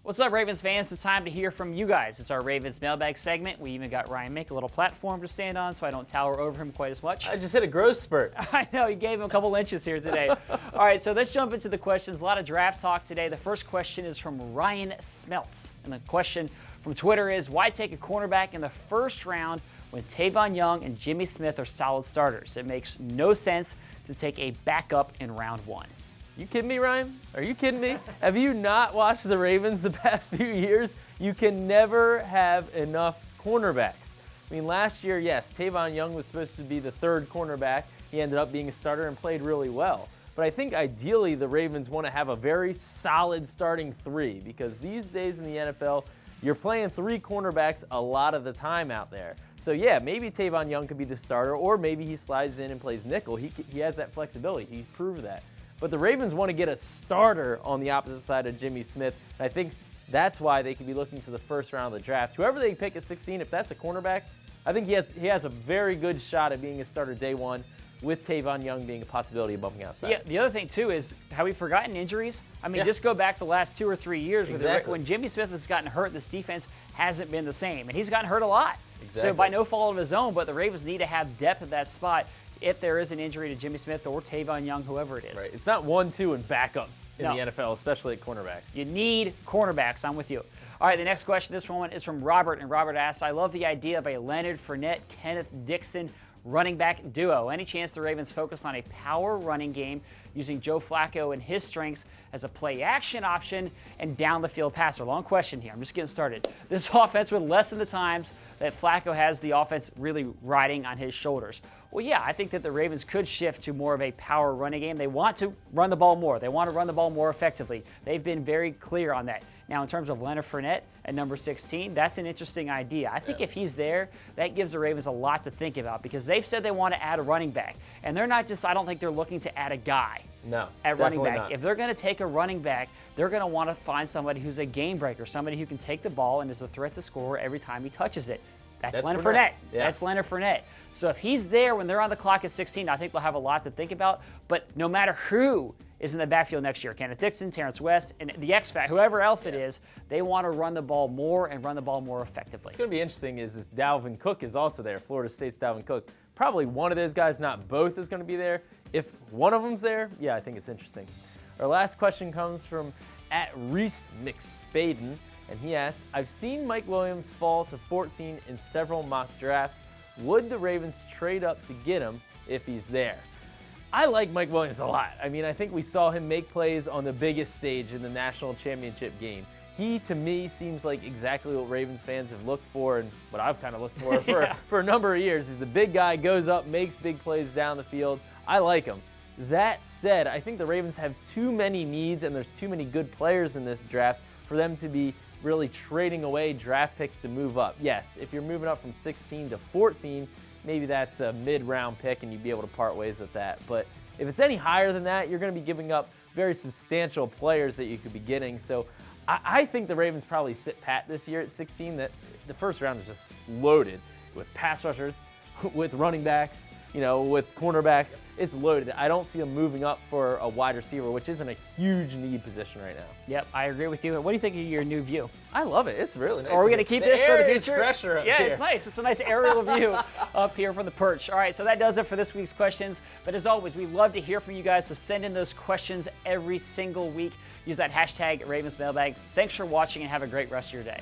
What's up, Ravens fans? It's time to hear from you guys. It's our Ravens mailbag segment. We even got Ryan Mink a little platform to stand on so I don't tower over him quite as much. I just hit a growth spurt. I know, you gave him a couple inches here today. All right, so let's jump into the questions. A lot of draft talk today. The first question is from Ryan Smeltz. And the question from Twitter is, why take a cornerback in the first round when Tavon Young and Jimmy Smith are solid starters? It makes no sense to take a backup in round one. You kidding me, Ryan? Are you kidding me? Have you not watched the Ravens the past few years? You can never have enough cornerbacks. I mean, last year, yes, Tavon Young was supposed to be the third cornerback. He ended up being a starter and played really well. But I think ideally the Ravens want to have a very solid starting three, because these days in the NFL, you're playing three cornerbacks a lot of the time out there. So yeah, maybe Tavon Young could be the starter, or maybe he slides in and plays nickel. He has that flexibility. He proved that. But the Ravens want to get a starter on the opposite side of Jimmy Smith. And I think that's why they could be looking to the first round of the draft. Whoever they pick at 16, if that's a cornerback, I think he has a very good shot at being a starter day one, with Tavon Young being a possibility of bumping outside. Yeah, the other thing, too, is have we forgotten injuries? I mean, just go back the last 2 or 3 years. When Jimmy Smith has gotten hurt, this defense hasn't been the same. And he's gotten hurt a lot. Exactly. So by no fault of his own, but the Ravens need to have depth at that spot if there is an injury to Jimmy Smith or Tavon Young, whoever it is. Right. It's not 1-2 and backups in the NFL, especially at cornerbacks. You need cornerbacks. I'm with you. All right, the next question, this one is from Robert, and Robert asks, I love the idea of a Leonard Fournette, Kenneth Dixon running back duo. Any chance the Ravens focus on a power running game using Joe Flacco and his strengths as a play-action option and down-the-field passer? Long question here. I'm just getting started. This offense would lessen the times that Flacco has the offense really riding on his shoulders. Well, yeah, I think that the Ravens could shift to more of a power running game. They want to run the ball more. They want to run the ball more effectively. They've been very clear on that. Now, in terms of Leonard Fournette at number 16, that's an interesting idea. I think if he's there, that gives the Ravens a lot to think about, because they've said they want to add a running back. And they're not just, I don't think they're looking to add a guy at running back. Not. If they're going to take a running back, they're going to want to find somebody who's a game breaker, somebody who can take the ball and is a threat to score every time he touches it. That's Leonard Fournette. Yeah. That's Leonard Fournette. So if he's there when they're on the clock at 16, I think they'll have a lot to think about. But no matter who is in the backfield next year, Kenneth Dixon, Terrence West, and the X-Factor, whoever else it is, they want to run the ball more and run the ball more effectively. What's going to be interesting is if Dalvin Cook is also there, Florida State's Dalvin Cook. Probably one of those guys, not both, is going to be there. If one of them's there, yeah, I think it's interesting. Our last question comes from @Reese McSpaden. And he asks, I've seen Mike Williams fall to 14 in several mock drafts. Would the Ravens trade up to get him if he's there? I like Mike Williams a lot. I mean, I think we saw him make plays on the biggest stage in the national championship game. He, to me, seems like exactly what Ravens fans have looked for and what I've kind of looked for for a number of years. He's the big guy, goes up, makes big plays down the field. I like him. That said, I think the Ravens have too many needs and there's too many good players in this draft for them to be really trading away draft picks to move up. Yes, if you're moving up from 16 to 14, maybe that's a mid-round pick and you'd be able to part ways with that. But if it's any higher than that, you're going to be giving up very substantial players that you could be getting. So I think the Ravens probably sit pat this year at 16. That the first round is just loaded with pass rushers, with running backs, with cornerbacks. It's loaded. I don't see them moving up for a wide receiver, which isn't a huge need position right now. Yep, I agree with you. What do you think of your new view? I love it. It's really nice. Are we going to keep this for the future? It's fresher up here. here. It's nice. It's a nice aerial view up here from the perch. All right, so that does it for this week's questions. But as always, we love to hear from you guys, so send in those questions every single week. Use that hashtag #RavensMailbag. Thanks for watching and have a great rest of your day.